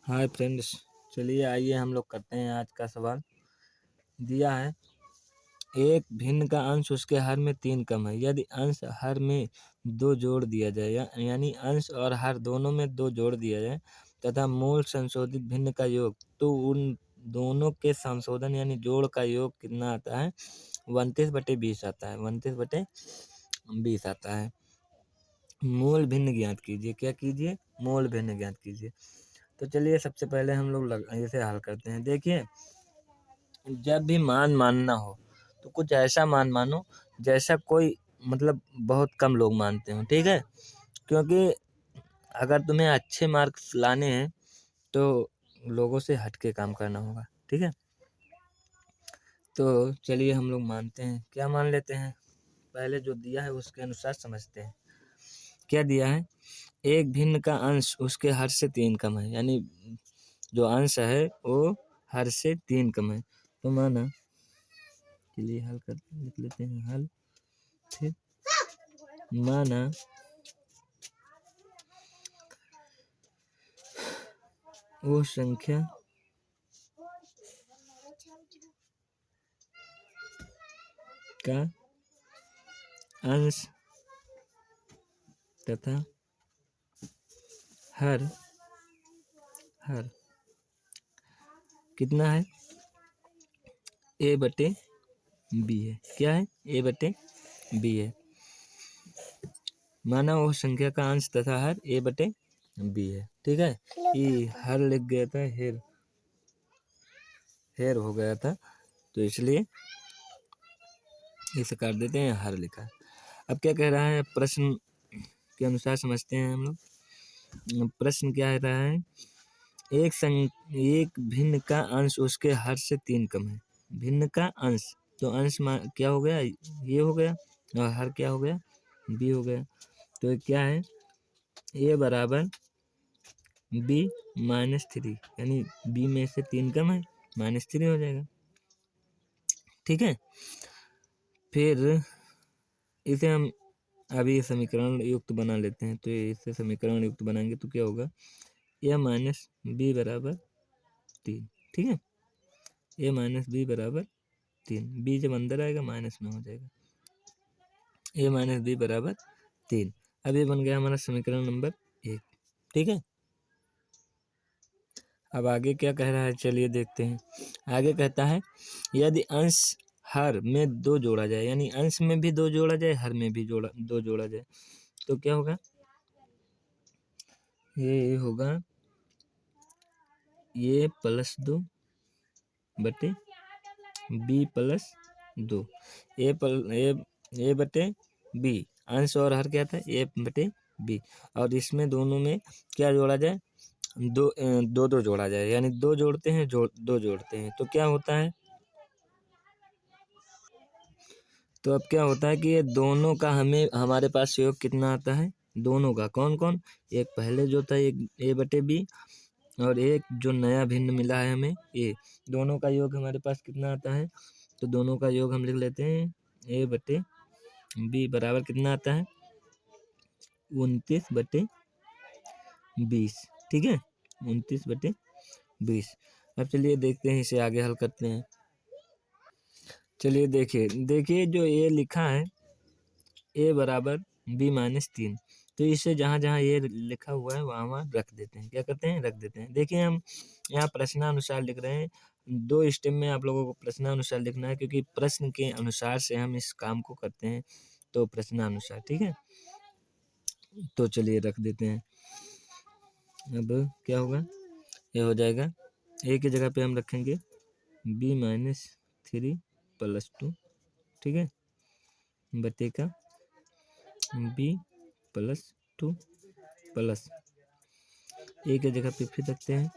Hi friends, चलिए आइए हम लोग करते हैं आज का सवाल। दिया है एक भिन्न का अंश उसके हर में 3 कम है। यदि अंश हर में 2 जोड़ दिया जाए यानी अंश और हर दोनों में 2 जोड़ दिया जाए तथा मूल संशोधित भिन्न का योग, तो उन दोनों के संशोधन यानी जोड़ का योग कितना आता है? 29/20 आता है। 29/20 आता है। मूल भिन्न ज्ञात कीजिए। क्या कीजिए? मूल भिन्न ज्ञात कीजिए। तो चलिए सबसे पहले हम लोग इसे हल करते हैं। देखिए, जब भी मान मानना हो तो कुछ ऐसा मान मानो जैसा कोई मतलब बहुत कम लोग मानते हो, ठीक है? क्योंकि अगर तुम्हें अच्छे मार्क्स लाने हैं तो लोगों से हट के काम करना होगा, ठीक है? तो चलिए हम लोग मानते हैं। क्या मान लेते हैं? पहले जो दिया है उसके अनुसार समझते हैं। क्या दिया है? एक भिन्न का अंश उसके हर से 3 कम है, यानी जो अंश है वो हर से 3 कम है। तो माना, चलिए हल कर लिख लेते हैं। हल फिर माना वो संख्या का अंश तथा हर कितना है? a/b है। क्या है? a/b है। माना वो संख्या का अंश तथा हर a/b है, ठीक है? ये हर लिख गया था, हेर हो गया था, तो इसलिए इसे कर देते हैं, हर लिखा। अब क्या कह रहा है? प्रश्न के अनुसार समझते हैं हम लोग। प्रश्न क्या कह रहा है? एक भिन्न का अंश उसके हर से 3 कम है। भिन्न का अंश, तो अंश क्या हो गया? ये हो गया, और हर क्या हो गया? b हो गया। तो क्या है? a बराबर b-3, यानी b में से 3 कम है, -3 हो जाएगा, ठीक है? फिर इसे हम अभी समीकरण युक्त बना लेते हैं। तो इसे समीकरण युक्त बनाएंगे तो क्या होगा? a माइनस b बराबर 3, ठीक है? a माइनस b बराबर 3, b जब अंदर आएगा माइनस में हो जाएगा। a माइनस b बराबर 3। अब ये बन गया हमारा समीकरण नंबर 1, ठीक है? अब आगे क्या कह रहा है? चलिए देखते हैं। आगे कहता है यदि अंश हर में 2 जोड़ा जाए, यानी अंश में भी 2 जोड़ा जाए, हर में भी 2 जोड़ा जाए, तो क्या होगा? ये होगा a प्लस 2 बटे b प्लस 2। ए बटे b, अंश और हर क्या था? a बटे b। और इसमें दोनों में क्या जोड़ा जाए? दो जोड़ा जाए, यानी 2 जोड़ते हैं, 2 जोड़ते हैं, तो क्या होता है? तो अब क्या होता है कि ये दोनों का हमारे पास योग कितना आता है? दोनों का कौन कौन? एक पहले जो था एक a/b, और एक जो नया भिन्न मिला है हमें a। दोनों का योग हमारे पास कितना आता है? तो दोनों का योग हम लिख लेते हैं a/b बराबर कितना आता है? 29/20, ठीक है? 29/20। अब चलिए देखते हैं, इसे आगे हल करते हैं। चलिए देखिए जो ये लिखा है a बराबर b-3, तो इसे जहाँ जहाँ ये लिखा हुआ है वहाँ वहाँ रख देते हैं। क्या करते हैं? रख देते हैं। देखिए हम यहाँ प्रश्नानुसार लिख रहे हैं। 2 स्टेप में आप लोगों को प्रश्नानुसार लिखना है, क्योंकि प्रश्न के अनुसार से हम इस काम को करते हैं, तो प्रश्नानुसार, ठीक है? तो चलिए रख देते हैं। अब क्या होगा? ये हो जाएगा, a की जगह पे हम रखेंगे b-3 + 2, ठीक है? बटे का b + 2 प्लस a की जगह पे फिर रखते हैं,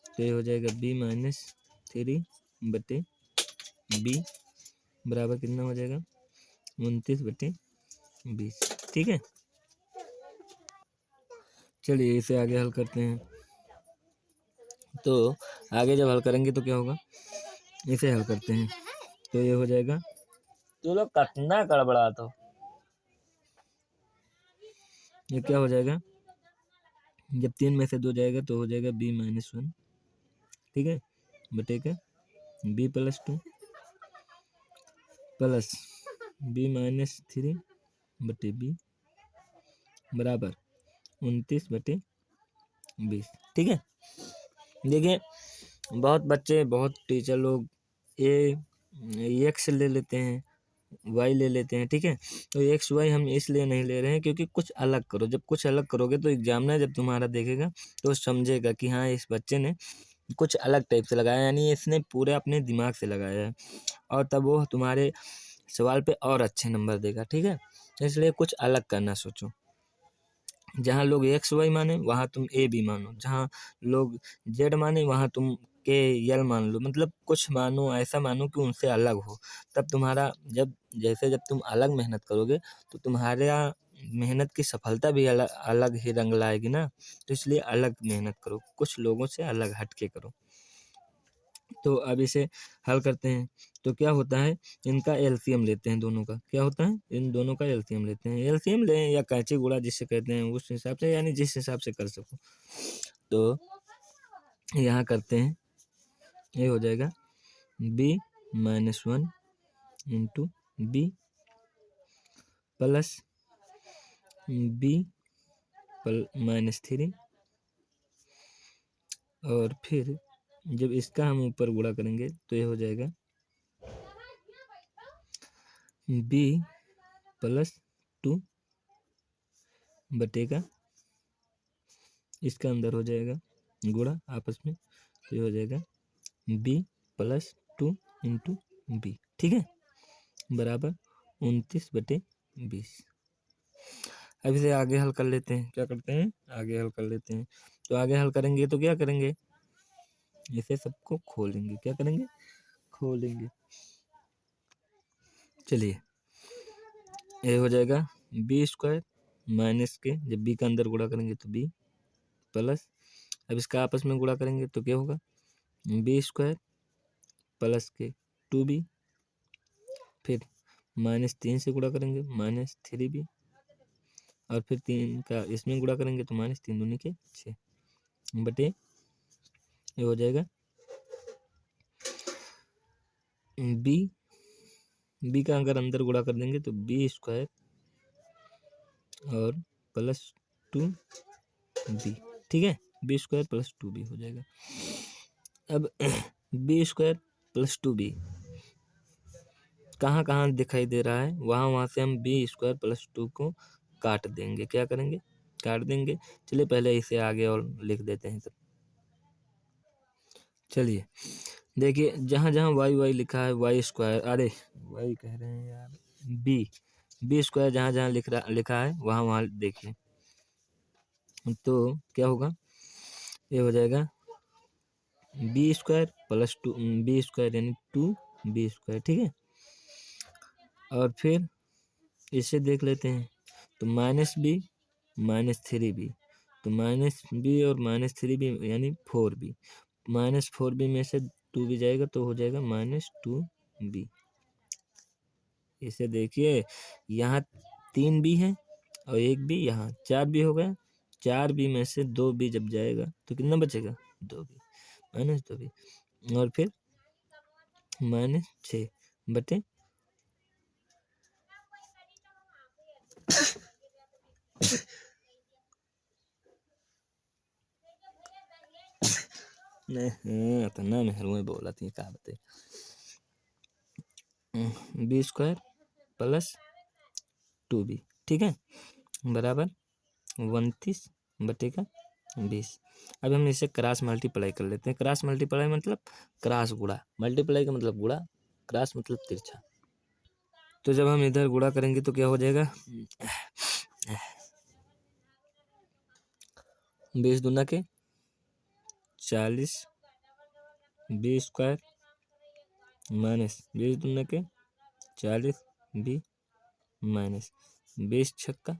तो ये हो जाएगा b-3 बटे b बराबर कितना हो जाएगा? 29/20, ठीक है? चलिए इसे आगे हल करते हैं। तो आगे जब हल करेंगे तो क्या होगा? इसे हल करते हैं तो ये हो जाएगा, तो लोग कितना गड़बड़ा, तो ये क्या हो जाएगा? जब 3 में से 2 जाएगा तो हो जाएगा b-1, ठीक है, बटे का b+2 प्लस b-3 बटे b बराबर 29/20, ठीक है। देखिए बहुत बच्चे, बहुत टीचर लोग एक्स ले लेते हैं, वाई ले लेते हैं, ठीक है। तो एक्स वाई हम इसलिए नहीं ले रहे हैं क्योंकि कुछ अलग करो। जब कुछ अलग करोगे तो एग्जामिनर जब तुम्हारा देखेगा तो समझेगा कि हाँ इस बच्चे ने कुछ अलग टाइप से लगाया, यानी इसने पूरे अपने दिमाग से लगाया है, और तब वो तुम्हारे सवाल पे और अच्छे नंबर देगा, ठीक है। इसलिए कुछ अलग करना सोचो। जहाँ लोग एक्स वाई माने वहाँ तुम ए बी मानो, जहाँ लोग जेड माने वहाँ तुम के यल मान लो, मतलब कुछ मानो, ऐसा मानो कि उनसे अलग हो। तब तुम्हारा जब तुम अलग मेहनत करोगे तो तुम्हारा मेहनत की सफलता भी अलग अलग ही रंग लाएगी ना। तो इसलिए अलग मेहनत करो, कुछ लोगों से अलग हट के करो। तो अब इसे हल करते हैं। तो क्या होता है, इनका एलसीएम लेते हैं दोनों का। क्या होता है, इन दोनों का एलसीएम लेते हैं। एलसीएम लें या कैंची गुणा जिससे कहते हैं उस हिसाब से, यानी जिस हिसाब से कर सको। तो यहाँ करते हैं, ये हो जाएगा b-1 into b plus b-3, और फिर जब इसका हम ऊपर गुणा करेंगे तो ये हो जाएगा b+2 बटेगा, इसका अंदर हो जाएगा गुणा आपस में, तो ये हो जाएगा b+2 इंटू बी, ठीक है, बराबर 29/20। अब इसे आगे हल कर लेते हैं। क्या करते हैं, आगे हल कर लेते हैं। तो आगे हल करेंगे तो क्या करेंगे, इसे सबको खोलेंगे। क्या करेंगे, खोलेंगे। चलिए ये हो जाएगा b² माइनस के, जब b का अंदर गुणा करेंगे तो b प्लस, अब इसका आपस में गुणा करेंगे तो क्या होगा, b² प्लस के 2b, फिर -3 से गुणा करेंगे -3b, और फिर 3 का इसमें गुणा करेंगे तो -3 दूनी के 6 बटे, ये हो जाएगा b का अगर अंदर गुणा कर देंगे तो b² और +2b, ठीक है, b² + 2b हो जाएगा। अब b² + 2b कहाँ कहाँ दिखाई दे रहा है, वहाँ से हम b² + 2 को काट देंगे। क्या करेंगे, काट देंगे। चलिए पहले इसे आगे और लिख देते हैं सब। चलिए देखिए, जहाँ जहाँ y लिखा है y², अरे y कह रहे हैं यार, b² जहाँ जहाँ लिखा है वहाँ वहाँ देखिए। तो क्या होगा, ये हो जाएगा b² + 2 b² यानी 2b², ठीक है। और फिर इसे देख लेते हैं, तो -b -3b, तो -b और -3b यानी 4b, -4b में से 2b जाएगा तो हो जाएगा -2b। इसे देखिए, यहाँ 3b है और 1b, यहाँ 4b हो गया। 4b में से 2b जब जाएगा तो कितना बचेगा, 2b, -2b, और फिर -6 बटे नहीं इतना मेहरुए बोला थी, क्या बते b² + 2b, ठीक है, बराबर 29/20। अब हम इसे क्रॉस मल्टीप्लाई कर लेते हैं। क्रॉस मल्टीप्लाई मतलब क्रॉस गुणा, मल्टीप्लाई का मतलब गुणा, क्रॉस मतलब तिरछा। तो जब हम इधर गुणा करेंगे तो क्या हो जाएगा, 20 दूना के 40, b² माइनस 20 दूना के 40, b माइनस 20 छक्का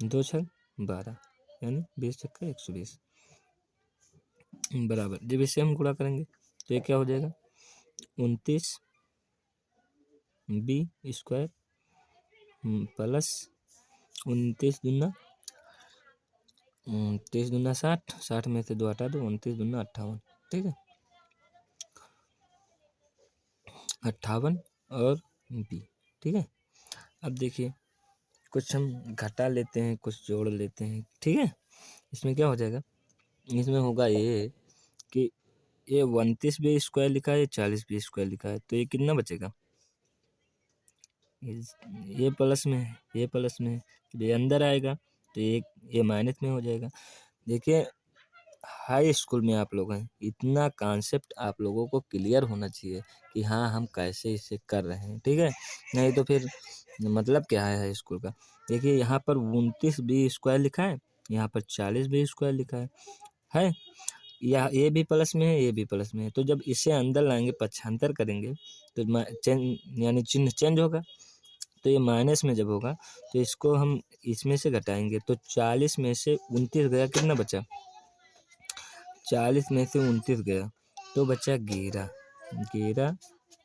2 छक 12, यानी 20 छक्का 120, बराबर। जब इसे हम गुणा करेंगे तो ये क्या हो जाएगा, 29b² प्लस 29 दूना 30 दूना 60, 60 में से 2 हटा दो, 29 दूना 58, ठीक है, 58 और बी, ठीक है। अब देखिए कुछ हम घटा लेते हैं, कुछ जोड़ लेते हैं, ठीक है। इसमें क्या हो जाएगा, इसमें होगा ये कि ये 29 बी स्क्वायर लिखा है, 40 बी स्क्वायर लिखा है, तो ये कितना बचेगा, ये प्लस में है, ये प्लस में है, तो ये अंदर आएगा, तो ये माइनस में हो जाएगा। देखिए हाई स्कूल में आप लोग हैं, इतना कॉन्सेप्ट आप लोगों को क्लियर होना चाहिए कि हाँ हम कैसे इसे कर रहे हैं, ठीक है। नहीं तो फिर मतलब क्या है हाई स्कूल का। देखिए यहाँ पर 29 बी स्क्वायर लिखा है, यहाँ पर 40 बी स्क्वायर लिखा है या ये भी प्लस में है, ये भी प्लस में है, तो जब इसे अंदर लाएंगे पक्षांतर करेंगे तो चेंज यानी चिन्ह चेंज होगा, तो ये माइनस में जब होगा तो इसको हम इसमें से घटाएंगे, तो 40 में से 29 गया, कितना बचा, 40 में से 29 गया तो बचा 11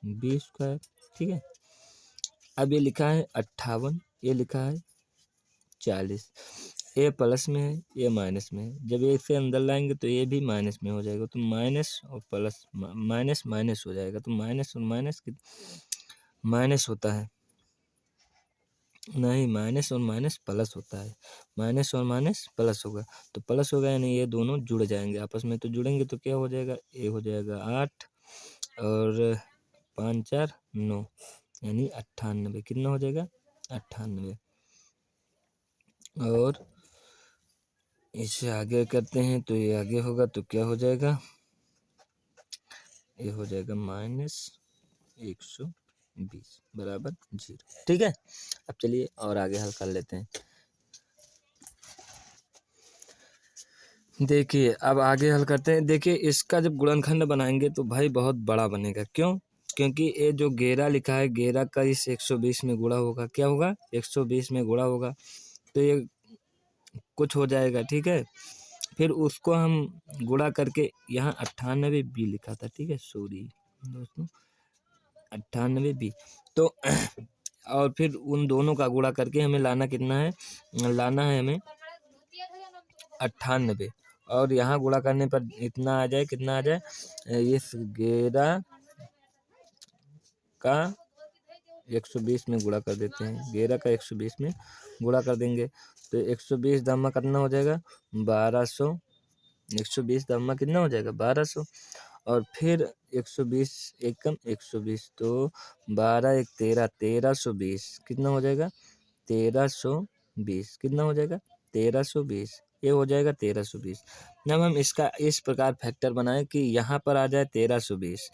बी स्क्वायर, ठीक है। अब ये लिखा है 58, ये लिखा है 40, ये प्लस में है, ये माइनस में है, जब ये इसे अंदर लाएंगे तो ये भी माइनस में हो जाएगा, तो माइनस और प्लस माइनस माइनस हो जाएगा, तो माइनस और माइनस माइनस होता है, नहीं माइनस और माइनस प्लस होता है, माइनस और माइनस प्लस होगा, तो प्लस होगा यानी ये दोनों जुड़ जाएंगे आपस में, तो जुड़ेंगे तो क्या हो जाएगा, ये हो जाएगा 8 और 5 4 9 यानी 98, कितना हो जाएगा 98। और इसे आगे करते हैं तो ये आगे होगा तो क्या हो जाएगा, ये हो जाएगा -120 बराबर 0, ठीक है। अब चलिए और आगे हल कर लेते हैं। देखिए अब आगे हल करते हैं। देखिए इसका जब गुणनखंड बनाएंगे तो भाई बहुत बड़ा बनेगा, क्यों, क्योंकि ये जो 11 लिखा है 11 का इस 120 में गुणा होगा, क्या होगा 120 में गुणा होगा, तो ये कुछ हो जाएगा, ठीक है। फिर उसको हम गुणा करके यहाँ 98 बी लिखा था, ठीक है, सॉरी दोस्तों 98 बी, तो और फिर उन दोनों का गुणा करके हमें लाना कितना है, लाना है हमें 98, और यहाँ गुणा करने पर इतना आ जाए, कितना आ जाए, इस 11 का 120 में गुणा कर देते हैं, 11 का 120 में गुणा कर देंगे तो 120 दामा कितना हो जाएगा 1200, 120 दामा कितना हो जाएगा 1200, और फिर 120 एकम 120, तो 12 एक 13, 1320 कितना हो जाएगा 1320, कितना हो जाएगा 1320, ये हो जाएगा 1320। जब हम इसका इस प्रकार फैक्टर बनाएं कि यहाँ पर आ जाए 1320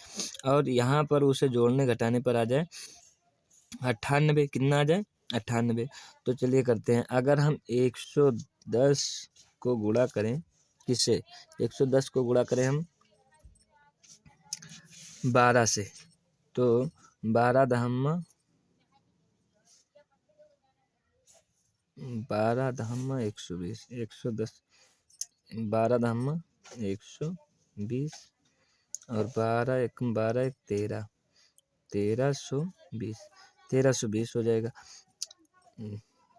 और यहाँ पर उसे जोड़ने घटाने पर आ जाए 98, कितना आ जाए 98, तो चलिए करते हैं। अगर हम 110 को गुणा करें, किससे 110 को गुणा करें हम 12 से, तो 12 दहम्मा 120, 110 12 दहम्मा 120 और 12 एक 12 एक 13, 1320, 1320 हो जाएगा,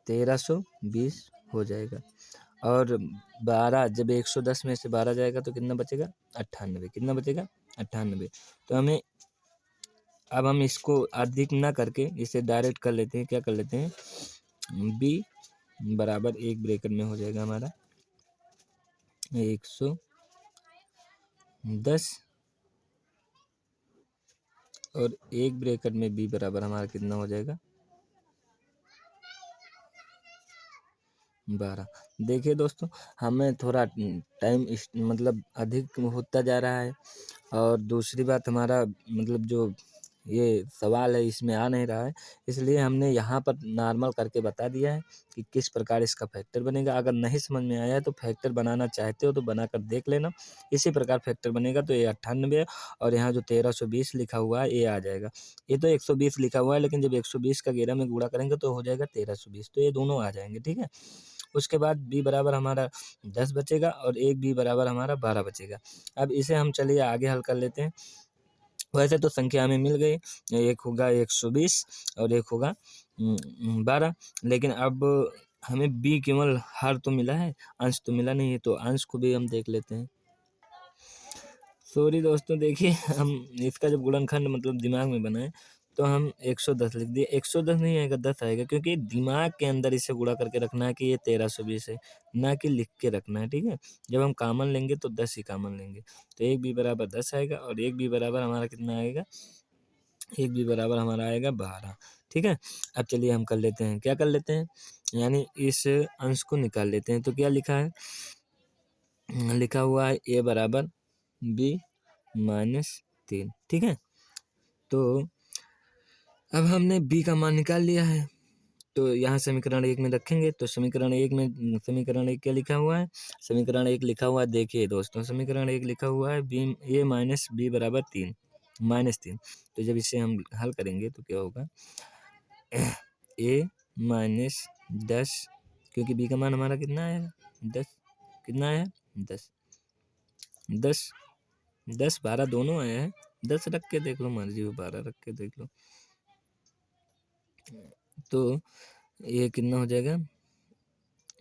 1320 हो जाएगा। और 12 जब 110 में से 12 जाएगा तो कितना बचेगा 98, कितना बचेगा 98। तो हमें अब हम इसको अधिक ना करके इसे डायरेक्ट कर लेते हैं, क्या कर लेते हैं, b बराबर एक ब्रैकेट में हो जाएगा हमारा 110 और एक ब्रैकेट में b बराबर हमारा कितना हो जाएगा 12। देखिए दोस्तों हमें थोड़ा टाइम मतलब अधिक होता जा रहा है, और दूसरी बात हमारा मतलब जो ये सवाल है इसमें आ नहीं रहा है, इसलिए हमने यहाँ पर नॉर्मल करके बता दिया है कि किस प्रकार इसका फैक्टर बनेगा। अगर नहीं समझ में आया है तो फैक्टर बनाना चाहते हो तो बनाकर देख लेना, इसी प्रकार फैक्टर बनेगा। तो ये 98 और यहाँ जो 1320 लिखा हुआ है ये आ जाएगा, ये तो 120 लिखा हुआ है, लेकिन जब 120 का 11 में गुणा करेंगे तो हो जाएगा 1320, तो ये दोनों आ जाएंगे, ठीक है। उसके बाद b बराबर हमारा 10 बचेगा और एक b बराबर हमारा 12 बचेगा। अब इसे हम चलिए आगे हल कर लेते हैं। वैसे तो संख्या हमें मिल गई, एक होगा 120 और एक होगा 12, लेकिन अब हमें बी केवल हर तो मिला है, अंश तो मिला नहीं है, तो अंश को भी हम देख लेते हैं। सॉरी दोस्तों, देखिए हम इसका जब गुणनखंड मतलब दिमाग में बनाए तो हम 110 लिख दिए। 110 नहीं आएगा, 10 आएगा, क्योंकि दिमाग के अंदर इसे गुणा करके रखना है कि ये 1320 है, ना कि लिख के रखना है। ठीक है, जब हम कॉमन लेंगे तो 10 ही कॉमन लेंगे, तो एक भी बराबर 10 आएगा, और एक भी बराबर हमारा कितना आएगा, एक भी बराबर हमारा आएगा 12। ठीक है, अब चलिए हम कर लेते हैं, क्या कर लेते हैं, यानी इस अंश को निकाल लेते हैं। तो क्या लिखा है, लिखा हुआ है ए बराबर बी माइनस 3। ठीक है, तो अब हमने बी का मान निकाल लिया है, तो यहाँ समीकरण 1 में रखेंगे। तो समीकरण 1 में, समीकरण 1 क्या लिखा हुआ है, समीकरण 1 लिखा हुआ है, देखिए दोस्तों, समीकरण 1 लिखा हुआ है बी ए माइनस बी बराबर 3 -3। तो जब इसे हम हल करेंगे तो क्या होगा, ए माइनस 10, क्योंकि बी का मान हमारा कितना है 10, कितना है 10, 10 10 12 दोनों आया है, 10 रख के देख लो, मर्जी हो 12 रख के देख लो। तो ये कितना हो जाएगा,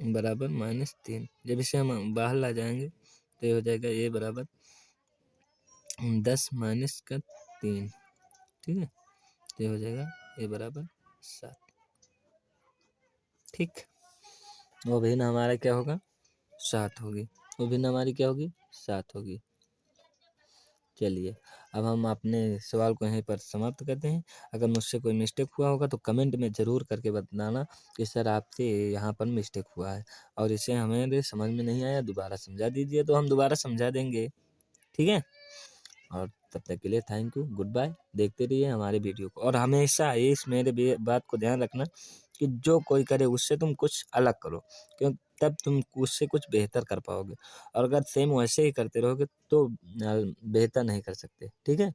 बराबर -3। जब इसे हम बाहर ला जाएंगे तो ये हो जाएगा ए बराबर 10 माइनस का 3। ठीक है, तो ये हो जाएगा ए बराबर 7। ठीक, वो भिन्न हमारा क्या होगा, 7 होगी, वो भिन्न हमारी क्या होगी, 7 होगी। चलिए, अब हम अपने सवाल को यहीं पर समाप्त करते हैं। अगर मुझसे कोई मिस्टेक हुआ होगा तो कमेंट में ज़रूर करके बताना कि सर आपसे यहाँ पर मिस्टेक हुआ है, और इसे हमें समझ में नहीं आया दोबारा समझा दीजिए, तो हम दोबारा समझा देंगे। ठीक है, और तब तक के लिए थैंक यू, गुड बाय। देखते रहिए हमारे वीडियो को, और हमेशा इस मेरे बात को ध्यान रखना कि जो कोई करे उससे तुम कुछ अलग करो, क्यों, तब तुम उससे कुछ बेहतर कर पाओगे, और अगर सेम वैसे ही करते रहोगे तो बेहतर नहीं कर सकते। ठीक है।